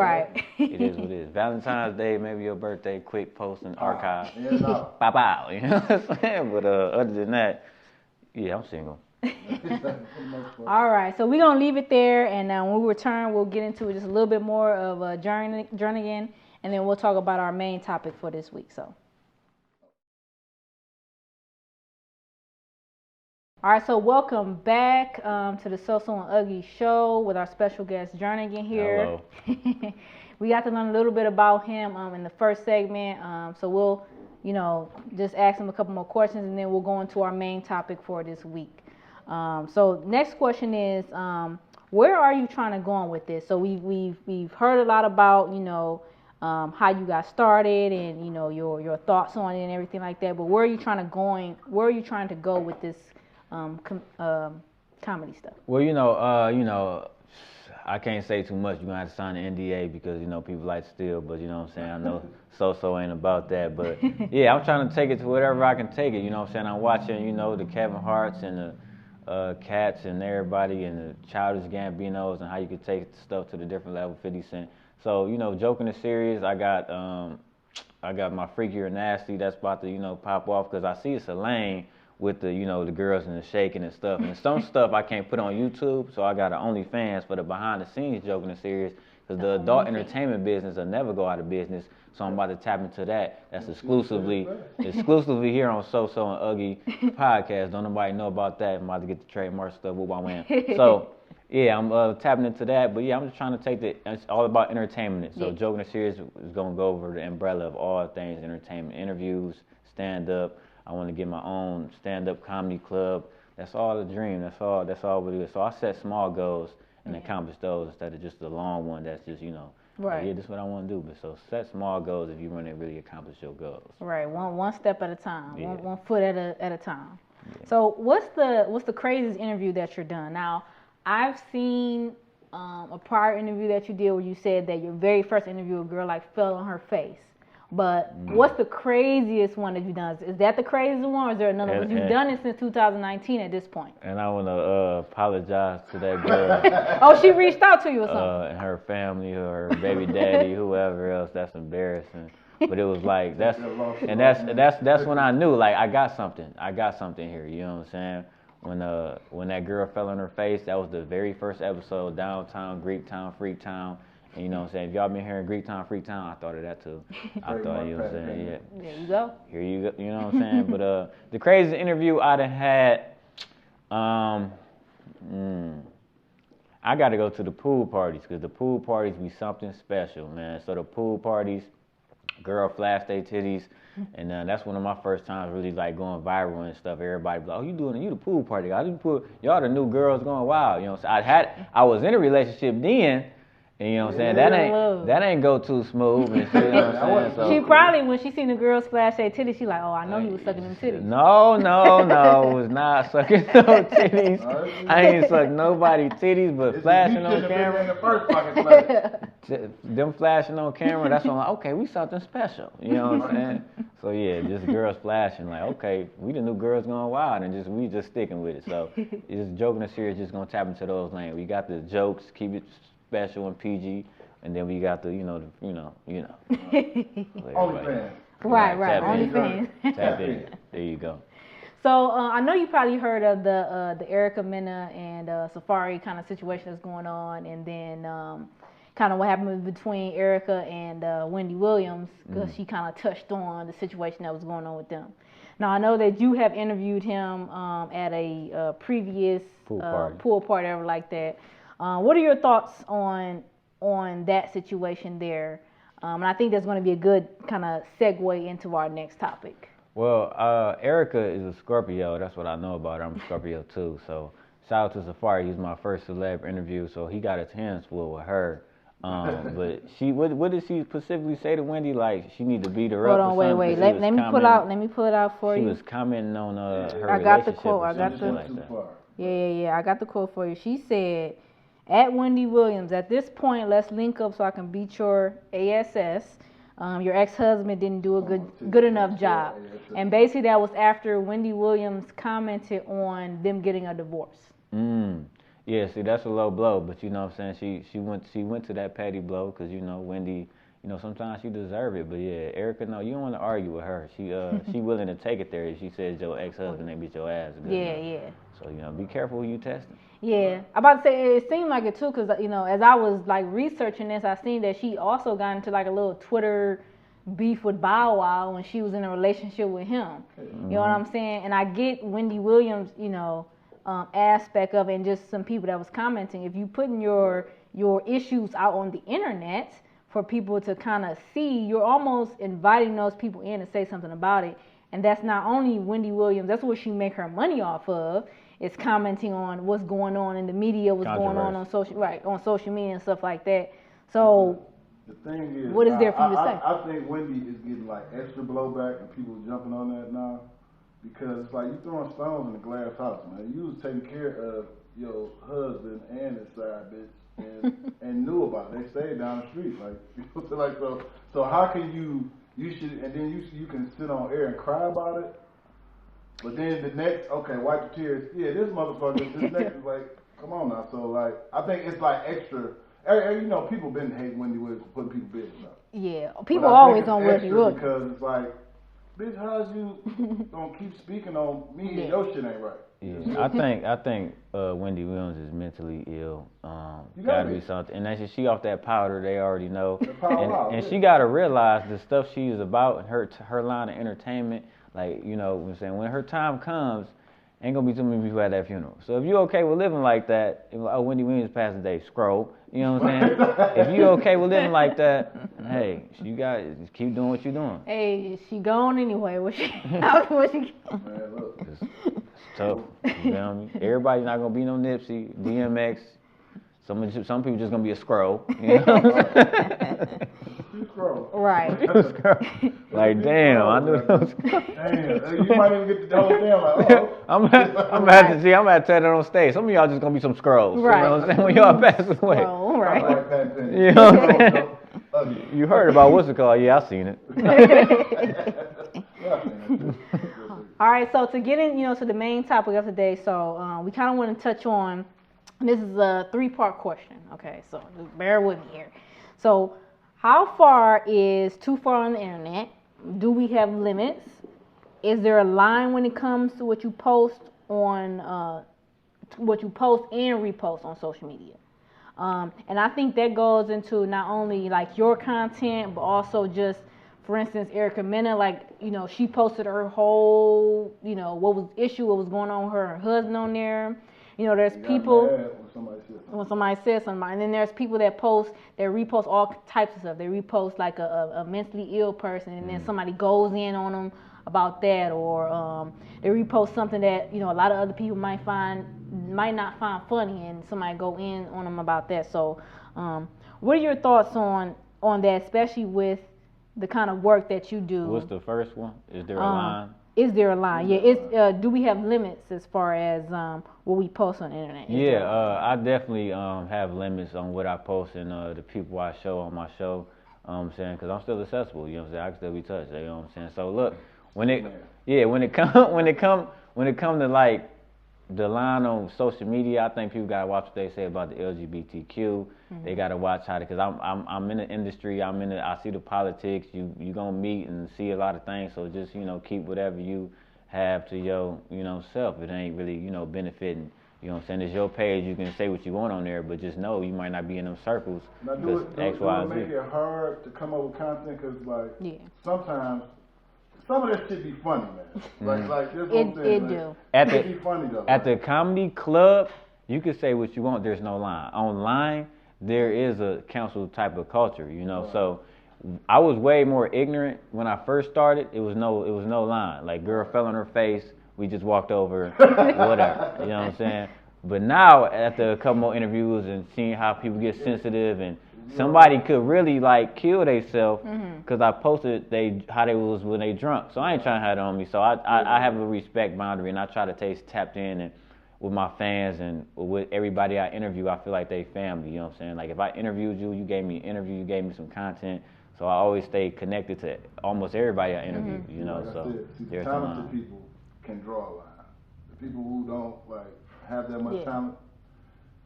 S3: it is what it is. Valentine's Day, maybe your birthday, quick post and archive. Pow. You know what I'm saying? But other than that, yeah, I'm single.
S1: All right, so we're gonna leave it there, and when we return, we'll get into just a little bit more of Jernigan, and then we'll talk about our main topic for this week. So. All right, so welcome back to the Soso and Uggy show with our special guest Jernigan here.
S3: Hello.
S1: We got to learn a little bit about him in the first segment, so we'll, just ask him a couple more questions, and then we'll go into our main topic for this week. So next question is, where are you trying to go on with this? So we've heard a lot about, how you got started and your thoughts on it and everything like that. But where are you trying to go with this? Comedy stuff.
S3: Well, I can't say too much. You're going to have to sign an NDA because, people like to steal, but you know what I'm saying? I know Soso ain't about that, but yeah, I'm trying to take it to whatever I can take it, you know what I'm saying? I'm watching, the Kevin Harts and the Cats and everybody and the Childish Gambinos and how you could take stuff to the different level, 50 Cent. So, joking is serious. I got my Freaky or Nasty that's about to, pop off because I see it's a lane with the, the girls and the shaking and stuff. And some stuff I can't put on YouTube, so I got an OnlyFans for the behind the scenes joking and serious. Because the adult entertainment business will never go out of business. So I'm about to tap into that. That's exclusively here on Soso and Uggy podcast. Don't nobody know about that. I'm about to get the trademark stuff. So, yeah, I'm tapping into that. But, yeah, I'm just trying to take it's all about entertainment. So Joking and Serious is going to go over the umbrella of all things entertainment. Interviews, stand-up. I want to get my own stand-up comedy club. That's all the dream. That's all what it is. So I set small goals and accomplish those instead of just the long one that's just, right. Like, yeah, this is what I want to do. But so set small goals if you want to really accomplish your goals.
S1: Right, one step at a time, one foot at a time. Yeah. So what's the craziest interview that you're done? Now, I've seen a prior interview that you did where you said that your very first interview, a girl like fell on her face. But what's the craziest one that you've done? Is that the craziest one, or is there another one? You've done it since 2019 at this point.
S3: And I want to apologize to that girl.
S1: Oh, she reached out to you or something?
S3: And her family, her baby daddy, whoever else. That's embarrassing. But it was like that's when I knew, like, I got something here. You know what I'm saying? When that girl fell on her face, that was the very first episode, Downtown, Greektown, Freetown. And you know what I'm saying? If y'all been hearing Greektown, Freetown, I thought of that too. I thought, you know what I'm saying? Yeah.
S1: There you go.
S3: Here you go. You know what I'm saying? But the craziest interview I done had, I got to go to the pool parties because the pool parties be something special, man. So the pool parties, girl flash their titties, and that's one of my first times really like going viral and stuff. Everybody be like, oh, you the pool party guy. Y'all the new girls going wild. You know what I'm saying? I was in a relationship then. And you know what I'm saying? That ain't go too smooth. And shit, you know what I'm saying? So,
S1: she probably, when she seen the girls splash their titties, she like, oh, I know he was sucking them titties.
S3: No, it was not sucking no titties. I ain't sucked nobody titties, but flashing on camera. Them flashing on camera, that's when I'm like, okay, we something special. You know what I'm saying? So yeah, just girls flashing like, okay, we the new girls going wild, and we just sticking with it. So it's Joking and Serious, just gonna tap into those lanes. We got the jokes, keep it special and PG, and then we got the, OnlyFans.
S1: Right, OnlyFans.
S3: Tap in. There you go.
S1: So I know you probably heard of the Erica Mena and Safari kind of situation that's going on, and then kind of what happened between Erica and Wendy Williams, because she kind of touched on the situation that was going on with them. Now, I know that you have interviewed him at a previous pool party, ever like that. What are your thoughts on that situation there? And I think that's going to be a good kind of segue into our next topic.
S3: Well, Erica is a Scorpio. That's what I know about her. I'm a Scorpio too. So shout out to Safari. He's my first celeb interview. So he got his hands full with her. But what did she specifically say to Wendy? Like she need to beat her up.
S1: Hold on, wait. Let me pull it out for you.
S3: She was commenting on her I got the quote. I got
S1: I got the quote for you. She said, at Wendy Williams, at this point, let's link up so I can beat your ass. Your ex-husband didn't do a good enough job. And basically that was after Wendy Williams commented on them getting a divorce.
S3: Yeah, see, that's a low blow, but you know what I'm saying? She went to that petty blow because, Wendy, sometimes she deserve it. But yeah, Erica, no, you don't want to argue with her. She willing to take it there if she says your ex-husband ain't beat your ass.
S1: Yeah.
S3: So, be careful who you testing.
S1: Yeah, I'm about to say it seemed like it too, because as I was like researching this, I seen that she also got into like a little Twitter beef with Bow Wow when she was in a relationship with him. You know what I'm saying? And I get Wendy Williams, aspect of it, and just some people that was commenting. If you putting your issues out on the internet for people to kind of see, you're almost inviting those people in to say something about it. And that's not only Wendy Williams, that's what she make her money off of. It's commenting on what's going on in the media, what's going on social media and stuff like that. So
S2: the thing is,
S1: what is there for you to say?
S2: I think Wendy is getting like extra blowback and people jumping on that now, because it's like you throwing stones in a glass house, man. You was taking care of your husband and his side bitch and knew about it. They stayed down the street, so how can you should, and then you can sit on air and cry about it. But then the next, okay, wipe the tears. Yeah, this motherfucker, this next is like, come on now. So, like, I think it's like extra. People been hating Wendy Williams for putting people's business out.
S1: Yeah, people always on Wendy Williams.
S2: Because it's like, bitch, how's you gonna keep speaking on me and your shit ain't right?
S3: Yeah, I think Wendy Williams is mentally ill. Gotta be something, and that's she off that powder. They already know, and she gotta realize the stuff she is about and her line of entertainment. Like you know, what I'm saying when her time comes, ain't gonna be too many people at that funeral. So if you okay with living like that, oh Wendy Williams passed today, scroll. You know what I'm saying? If you okay with living like that, hey, you got just keep doing what you're doing.
S1: Hey, she gone anyway. What she?
S2: Man, look.
S3: It's tough. You feel me? Everybody's not gonna be no Nipsey, DMX. Some people just gonna be a scroll. You know?
S2: Scroll.
S1: Right.
S3: Like damn, I knew those.
S2: Damn, you might even get the whole thing like, oh.
S3: I'm gonna have to tell that on stage. Some of y'all just gonna be some scrolls.
S1: Right.
S3: You know what I'm saying? When y'all pass away.
S1: Scroll, right.
S3: You know what I'm saying? You heard about what's it called? Yeah, I seen it.
S1: All right, so to get in, to the main topic of today, so we kind of want to touch on, this is a 3-part question, okay, so just bear with me here. So how far is too far on the internet? Do we have limits? Is there a line when it comes to what you post and repost on social media? And I think that goes into not only like your content, but also just, for instance, Erica Mena, like, she posted her whole, what was going on with her husband on there. There's people, when somebody says something, and then there's people that repost all types of stuff. They repost like a mentally ill person, and then somebody goes in on them about that, or they repost something that, a lot of other people might not find funny, and somebody go in on them about that. So, what are your thoughts on that, especially with the kind of work that you do?
S3: What's the first one? Is there a line?
S1: Is there a line? Yeah. Do we have limits as far as what we post on the internet?
S3: I definitely have limits on what I post and the people I show on my show. I'm saying, because I'm still accessible. You know what I'm saying? I can still be touched. You know what I'm saying? So look, when it come to like the line on social media, I think people gotta watch what they say about the LGBTQ. Mm-hmm. They gotta watch how because I'm in the industry. I see the politics. You gonna meet and see a lot of things. So just keep whatever you have to your self. It ain't really benefiting. You know what I'm saying? It's your page. You can say what you want on there, but just know you might not be in them circles.
S2: Now do it make it hard to come up with content? Because sometimes some of that shit be funny, man. Like this one thing. It do. It be funny though.
S3: At the comedy club, you can say what you want. There's no line. Online, there is a council type of culture, Right. So I was way more ignorant when I first started. It was no line. Like girl fell on her face, we just walked over, whatever. You know what I'm saying? But now after a couple more interviews and seeing how people get sensitive and somebody could really like kill themselves because I posted how they was when they drunk. So I ain't trying to have it on me. So I have a respect boundary and I try to stay tapped in and with my fans and with everybody I interview. I feel like they family. You know what I'm saying? Like if I interviewed you, you gave me an interview, you gave me some content. So I always stay connected to almost everybody I interview.
S2: The talented people can draw a line. The people who don't have that much talent,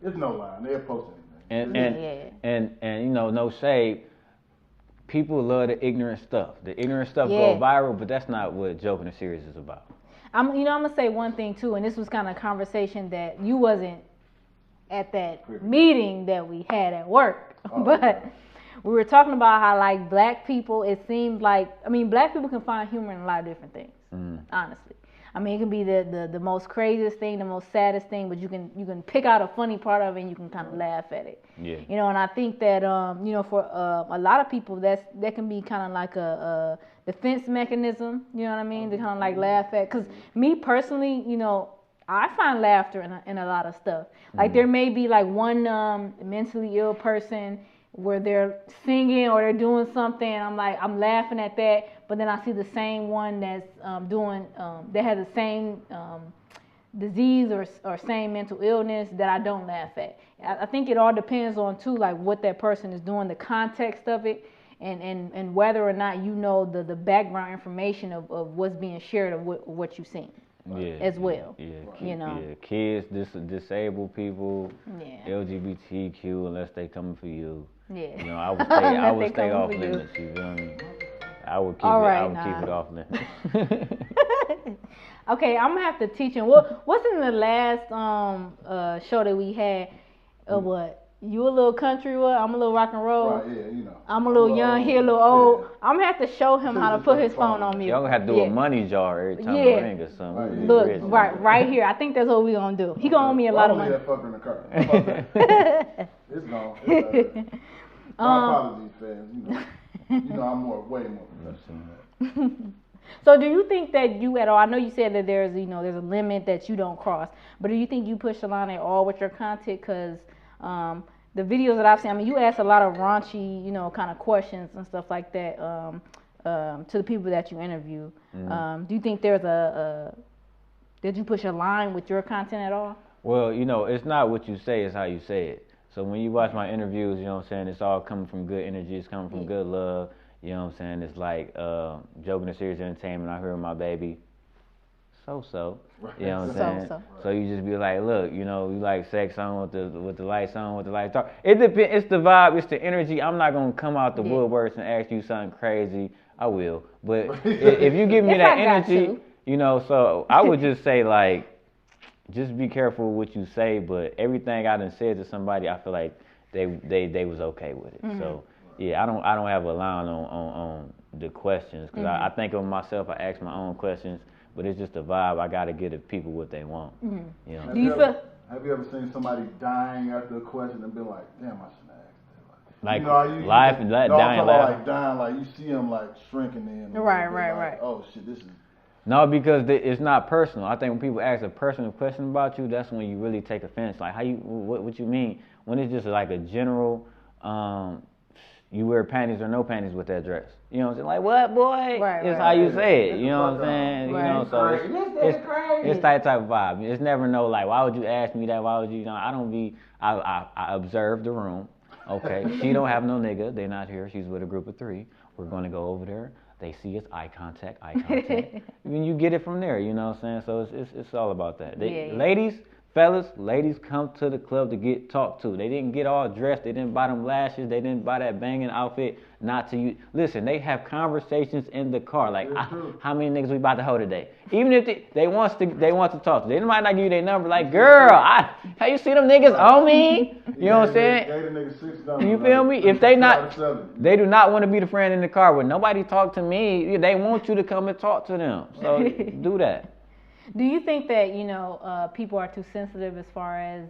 S2: there's no line. They'll post anything.
S3: And no shade. People love the ignorant stuff. The ignorant stuff go viral, but that's not what Joking and Serious is about.
S1: I'm gonna say one thing too, and this was kind of a conversation that you wasn't at that meeting that we had at work, but we were talking about how black people. It seems black people can find humor in a lot of different things. Honestly. It can be the most craziest thing, the most saddest thing, but you can pick out a funny part of it and you can kind of laugh at it. Yeah. And I think that for a lot of people that can be kind of like a defense mechanism. You know what I mean? To kind of laugh at. Because me personally, I find laughter in a lot of stuff. Like there may be one mentally ill person where they're singing or they're doing something, and I'm laughing at that. But then I see the same one that's that has the same disease or same mental illness that I don't laugh at. I think it all depends on too, what that person is doing, the context of it, and whether or not the background information of what's being shared of what you've seen. As well.
S3: Kids, disabled people, LGBTQ, unless they coming for you. I would stay off limits. You feel me? I would keep keep it off limits.
S1: Okay, I'm gonna have to teach him. What's in the last show that we had? What? You a little country, I'm a little rock and roll.
S2: Right, yeah, you know.
S1: I'm a little young, he a little old.
S2: Yeah.
S1: I'm gonna have to show him how to put his phone on mute.
S3: Y'all gonna have to do a money jar every time you ring or something.
S2: Right,
S1: look, right here. I think that's what we gonna do. He gonna owe me a lot of money.
S2: That fucker in the car. It's gone. My apologies, fans. You know I'm way more professional.
S1: So do you think that you at all, I know you said that there's a limit that you don't cross, but do you think you push the line at all with your content? Because the videos that I've seen, I mean, you ask a lot of raunchy, kind of questions and stuff like that to the people that you interview. Mm-hmm. Do you think there's did you push a line with your content at all?
S3: Well, it's not what you say, it's how you say it. So when you watch my interviews, it's all coming from good energy, it's coming from good love. It's like joking and serious entertainment. I hear my baby, Soso. You know what I'm saying? So you just be like, look, you like sex on with the lights on, with the lights off. It depends. It's the vibe. It's the energy. I'm not gonna come out the woodworks and ask you something crazy. I will, but if you give me that energy, so I would just say like, just be careful what you say. But everything I done said to somebody, I feel like they was okay with it. Mm-hmm. So. Yeah, I don't have a line on the questions because I think of myself. I ask my own questions, but it's just a vibe. I gotta give the people what they want. Mm-hmm.
S2: Have you ever seen somebody dying after a question and been like, "Damn, I shouldn't have asked that"?
S3: Like, dying,
S2: like you see them like shrinking in.
S1: Right.
S2: Oh shit, this is.
S3: No, because it's not personal. I think when people ask a personal question about you, that's when you really take offense. Like, what you mean? When it's just like a general. You wear panties or no panties with that dress. You know what I'm saying? Like, what, boy? It's how you say it. You know what I'm saying?
S1: Right.
S3: So it's that type of vibe. It's never no like, why would you ask me that? Why would you? I don't be. I observe the room. Okay, she don't have no nigga. They're not here. She's with a group of 3. We're gonna go over there. They see us. Eye contact. Then you get it from there. You know what I'm saying? So it's all about that. Ladies come to the club to get talked to. They didn't get all dressed. They didn't buy them lashes. They didn't buy that banging outfit. Not to you. Listen, they have conversations in the car. Like, how many niggas we about to hold today? Even if they want to talk to. They might not give you their number. Like, girl, how you see them niggas on me? You know what I'm saying? You feel me? If they do not want to be the friend in the car with nobody talk to me. They want you to come and talk to them. So do that.
S1: Do you think that people are too sensitive as far as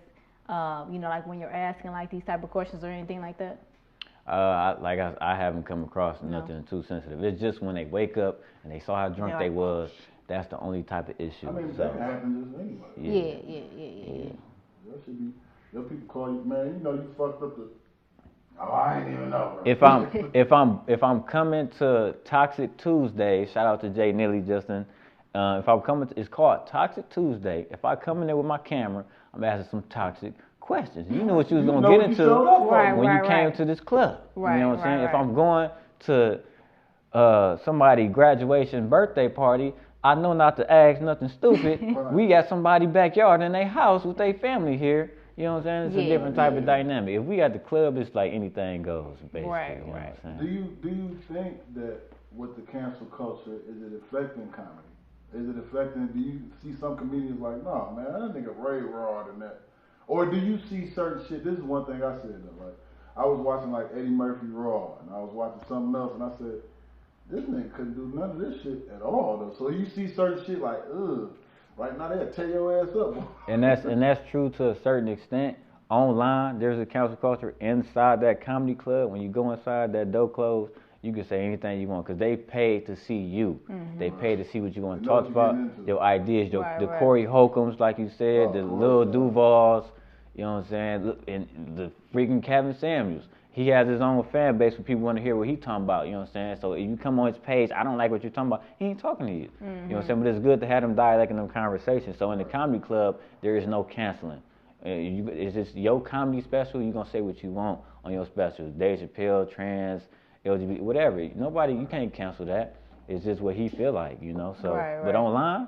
S1: like when you're asking like these type of questions or anything like that?
S3: I haven't come across nothing too sensitive. It's just when they wake up and they saw how drunk they was. That's the only type of issue.
S2: I mean, that happens just anyway.
S1: Yeah.
S2: There should be. There people call you, man. You fucked up the. Oh, I ain't even know, bro.
S3: If I'm coming to Toxic Tuesday, shout out to Jay Nilly, Justin. If I'm coming, it's called Toxic Tuesday. If I come in there with my camera, I'm asking some toxic questions. You know what you was gonna get into when you came to this club.
S1: Right,
S3: you know what I'm saying? If I'm going to somebody's graduation birthday party, I know not to ask nothing stupid. We got somebody backyard in their house with their family here. You know what I'm saying? It's a different type of dynamic. If we at the club, it's like anything goes, basically.
S1: Right.
S3: You know what I'm saying?
S2: Do you think that with the cancel culture, is it affecting comedy? Is it affecting? Do you see some comedians like, nah, man, that nigga way raw than that? Or do you see certain shit? This is one thing I said though. Like, I was watching like Eddie Murphy Raw, and I was watching something else, and I said, this nigga couldn't do none of this shit at all though. So you see certain shit like, ugh, right now they'll tear your ass up.
S3: And that's true to a certain extent. Online, there's a cancel culture. Inside that comedy club, when you go inside, that door closed, you can say anything you want because they paid to see you. Mm-hmm. They paid to see what you want to talk about, your ideas, the Corey Holcombs, like you said, the Lil Duvals, you know what I'm saying, and the freaking Kevin Samuels. He has his own fan base where people want to hear what he's talking about, you know what I'm saying? So if you come on his page, I don't like what you're talking about, he ain't talking to you. Mm-hmm. You know what I'm saying? But it's good to have them dialect in them conversations. So in the comedy club, there is no canceling. It's just your comedy special, you're going to say what you want on your specials. Dave Chappelle, trans, LGBT, whatever. You can't cancel that. It's just what he feel like, you know. So, but online,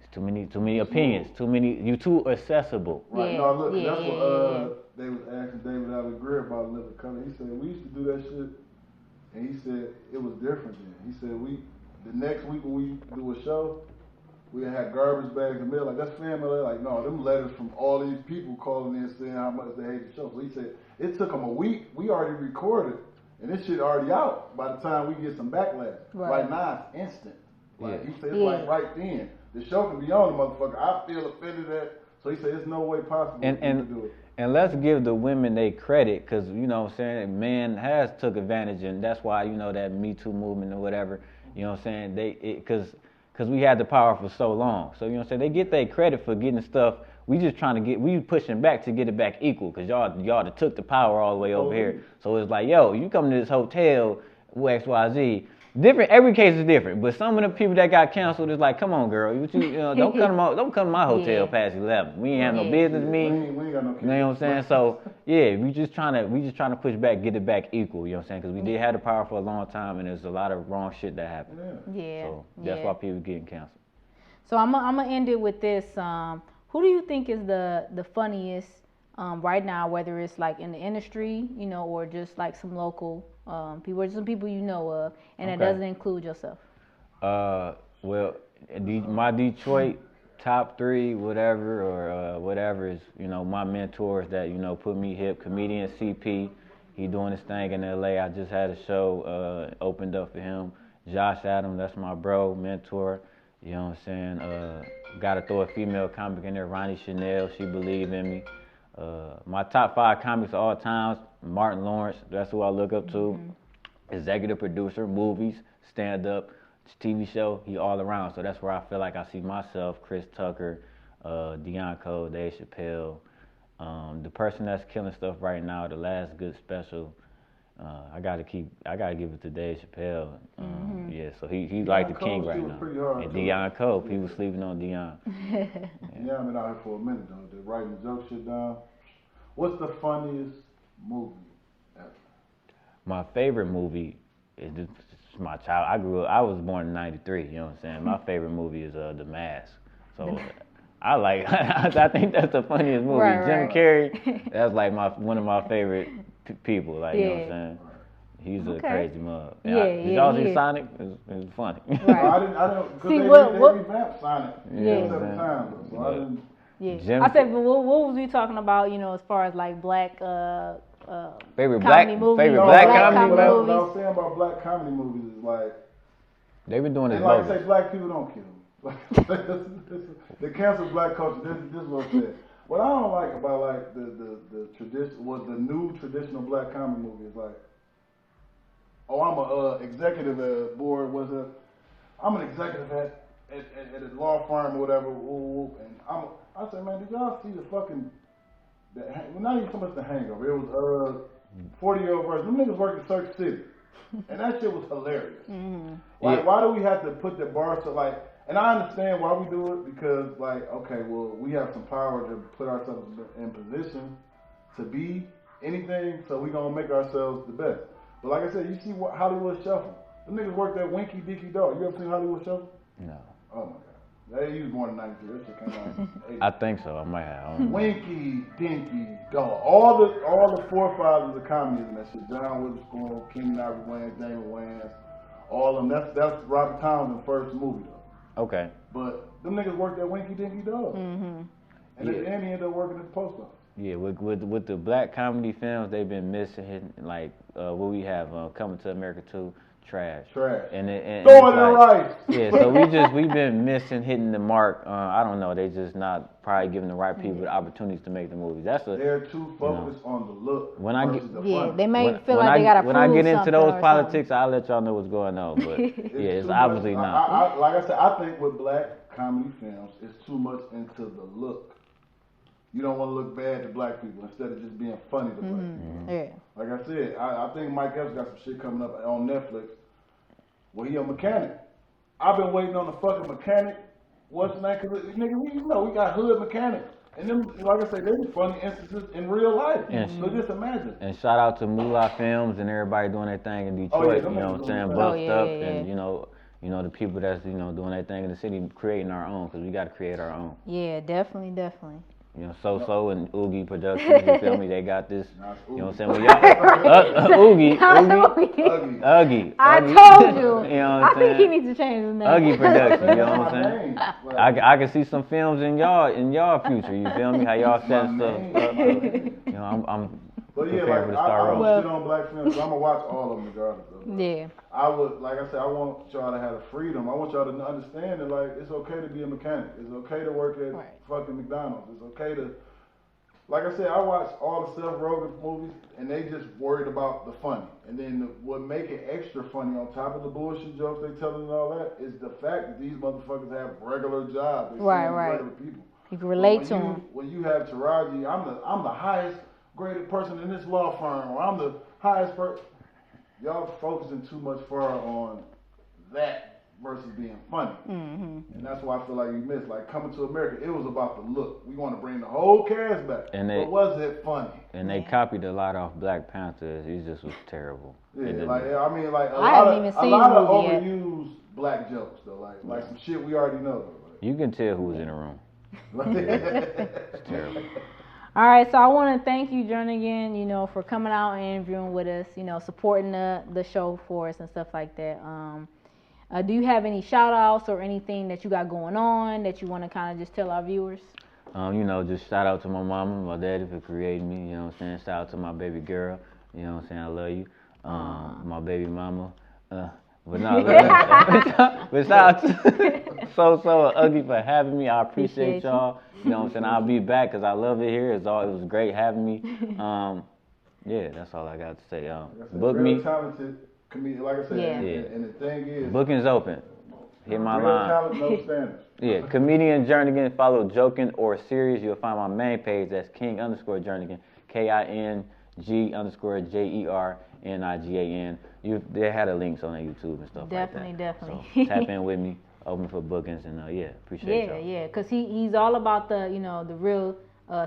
S3: it's too many opinions. You too accessible.
S2: Right. No, look, that's what they was asking David Allen Greer about living color. He said we used to do that shit And he said it was different then. He said the next week when we do a show, we had garbage bags and mail. Like, that's family. Like, no, them letters from all these people calling in saying how much they hate the show. So he said it took them a week. We already recorded, and this shit already out by the time we get some backlash. Right now, it's instant. Like, he said it's like right then. The show can be on the motherfucker. I feel offended at. So he said there's no way possible to do it.
S3: And let's give the women their credit, because, you know what I'm saying, man has took advantage, and that's why, you know, that Me Too movement or whatever, you know what I'm saying, because we had the power for so long. So, you know what I'm saying, they get their credit for getting stuff. We just trying to we pushing back to get it back equal, because y'all took the power all the way over here. So it's like, yo, you come to this hotel, XYZ. Different. Every case is different, but some of the people that got canceled is like, come on, girl, don't come to my hotel past 11. We ain't have no business meeting.
S2: We ain't got no kids.
S3: You know what I'm saying? So yeah, we just trying to push back, get it back equal. You know what I'm saying? Because we did have the power for a long time, and there's a lot of wrong shit that happened.
S1: Yeah.
S3: So that's why people getting canceled.
S1: So I'm gonna end it with this. Who do you think is the funniest right now? Whether it's like in the industry, you know, or just like some local people, or some people you know of, and it doesn't include yourself.
S3: Well, my Detroit top 3, whatever, or whatever is, you know, my mentors that, you know, put me hip. Comedian CP, he doing his thing in LA. I just had a show opened up for him. Josh Adams, that's my bro, mentor. You know what I'm saying? Got to throw a female comic in there, Ronnie Chanel. She believed in me. My top 5 comics of all times, Martin Lawrence, that's who I look up to. Executive producer, movies, stand-up, TV show, he all around. So that's where I feel like I see myself. Chris Tucker, Deion Cole, Dave Chappelle. The person that's killing stuff right now, the last good special, I gotta give it to Dave Chappelle. Yeah, so he's like the king right now. And Deion Cole, people sleeping on Deion.
S2: Yeah, I've been out here for a minute though. They're writing joke shit down. What's the funniest movie ever? My
S3: favorite movie is my child. I was born in '93. You know what I'm saying? My favorite movie is The Mask. So I think that's the funniest movie. Jim Carrey, that's like one of my favorite people. Like, you know what I'm saying? He's a crazy mug. Did y'all see Sonic? It was funny.
S2: Right. I didn't, because they revamped Sonic 7 times. So I didn't.
S1: Yeah. I said, but what was we talking about, you know, as far as like black
S3: favorite
S1: comedy movies?
S3: Favorite black comedy
S2: movies? What I was saying about black comedy movies is like,
S3: they've been doing it.
S2: Like I say, black people don't kill. They cancel black culture. This is what I said. What I don't like about like the tradition, the new traditional black comedy movie is like, oh, I'm a executive board. I'm an executive at a law firm or whatever. And I said, man, did y'all see the fucking? Not even so much the Hangover. It was 40-year-old version. Them niggas worked at Circuit City, and that shit was hilarious. Like, why do we have to put the bar so like? And I understand why we do it, because like, okay, well, we have some power to put ourselves in position to be anything, so we gonna make ourselves the best. But like I said, you see what Hollywood Shuffle. Them niggas worked at Winky Dinky Dog. You ever seen Hollywood Shuffle?
S3: No.
S2: Oh my god. You was born in '92. That shit came out in '80.
S3: I think so. I might have.
S2: Winky Dinky Dog. All the forefathers of comedy in that shit. John Witherspoon, King Ivory Wayans, Damon Wayans, all of them. That's Robert Townsend's first movie though.
S3: Okay.
S2: But them niggas worked at Winky Dinky Dog. And at the end, he ended up working at the post office.
S3: Yeah, with the black comedy films, they've been missing, like what we have, Coming to America 2, trash. And
S2: throwing the rice.
S3: Yeah, so we've been missing, hitting the mark. I don't know, they just not probably giving the right people the opportunities to make the movies.
S2: They're too focused on the look.
S1: They may feel like they gotta prove something.
S3: When I get into those politics, I'll let y'all know what's going on. But it's obviously not.
S2: Like I said, I think with black comedy films, it's too much into the look. You don't want to look bad to black people instead of just being funny to black people.
S1: Yeah.
S2: Like I said, I think Mike Epps got some shit coming up on Netflix where he a mechanic. I've been waiting on the fucking mechanic. What's the name? Cause nigga, you know, we got hood mechanics. And them, like I say, they were funny instances in real life. So just imagine.
S3: And shout out to Moolah Films and everybody doing their thing in Detroit. You know what I'm saying? Buffed up and you know the people that's doing their thing in the city, creating our own, because we got to create our own.
S1: Yeah, definitely.
S3: You know, Soso and Uggy Productions, you feel me? They got this, you know what I'm saying? When y'all, Uggy.
S1: I told you.
S3: You know what
S1: I
S3: I'm
S1: think he
S3: saying?
S1: needs to change his name.
S3: Uggy Productions, you know what I'm saying? I can see some films in y'all future, you feel me? How y'all set stuff up. You know, I'm
S2: but yeah,
S3: prepared for
S2: like,
S3: the Star
S2: I
S3: Road.
S2: don't shit on black films, I'm gonna watch all of them regardless though.
S1: Yeah.
S2: I would, like I said, I want y'all to have the freedom. I want y'all to understand that, like, it's okay to be a mechanic. It's okay to work at fucking McDonald's. It's okay to, like I said, I watch all the Seth Rogen movies, and they just worried about the funny. And then what make it extra funny on top of the bullshit jokes they telling and all that is the fact that these motherfuckers have regular jobs. They regular people.
S1: You can relate to them.
S2: When you have Taraji, I'm the highest graded person in this law firm, or I'm the highest person. Y'all focusing too much far on that versus being funny. Mm-hmm. And that's why I feel like you missed. Like, Coming to America, it was about the look. We want to bring the whole cast back. But was it funny?
S3: And they copied a lot off Black Panther. It just was terrible.
S2: Yeah, like, I mean, like, a
S1: a
S2: lot of overused black jokes, though. Like some shit we already know. Like,
S3: you can tell who was in the room. It's terrible.
S1: All right, so I want to thank you, Jernigan, you know, for coming out and interviewing with us, you know, supporting the show for us and stuff like that. Do you have any shout outs or anything that you got going on that you want to kind of just tell our viewers?
S3: You know, just shout out to my mama, my daddy for creating me, you know what I'm saying? Shout out to my baby girl, you know what I'm saying? I love you. My baby mama. But no, but shout out to Soso and Uggy for having me. I appreciate y'all. You know what I'm saying? I'll be back because I love it here. It was great having me. Yeah, that's all I got to say. Book me.
S2: Talented comedian, like I said. Yeah. And the thing is,
S3: booking's open. Hit my line.
S2: Talent, no standards.
S3: Yeah, comedian Jernigan. Follow Joking or Serious. You'll find my main page. That's King_Jernigan. KING_JERNIGAN. They had the links on their YouTube and stuff
S1: definitely,
S3: like that.
S1: Definitely.
S3: So tap in with me. Open for bookings and appreciate y'all.
S1: Yeah, because he's all about the the real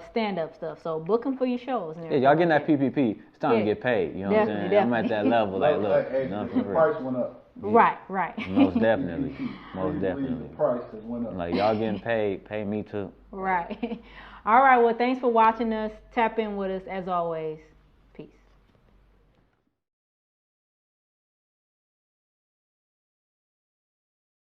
S1: stand-up stuff. So book him for your shows. And
S3: y'all getting that PPP. It's time to get paid. You know what I'm saying?
S1: Definitely.
S3: I'm at that level. Like, look,
S2: the price went up.
S1: Yeah. Right.
S3: Most definitely. Most definitely.
S2: The price has went up.
S3: Like, y'all getting paid, pay me too.
S1: Right. All right. Well, thanks for watching us. Tap in with us as always.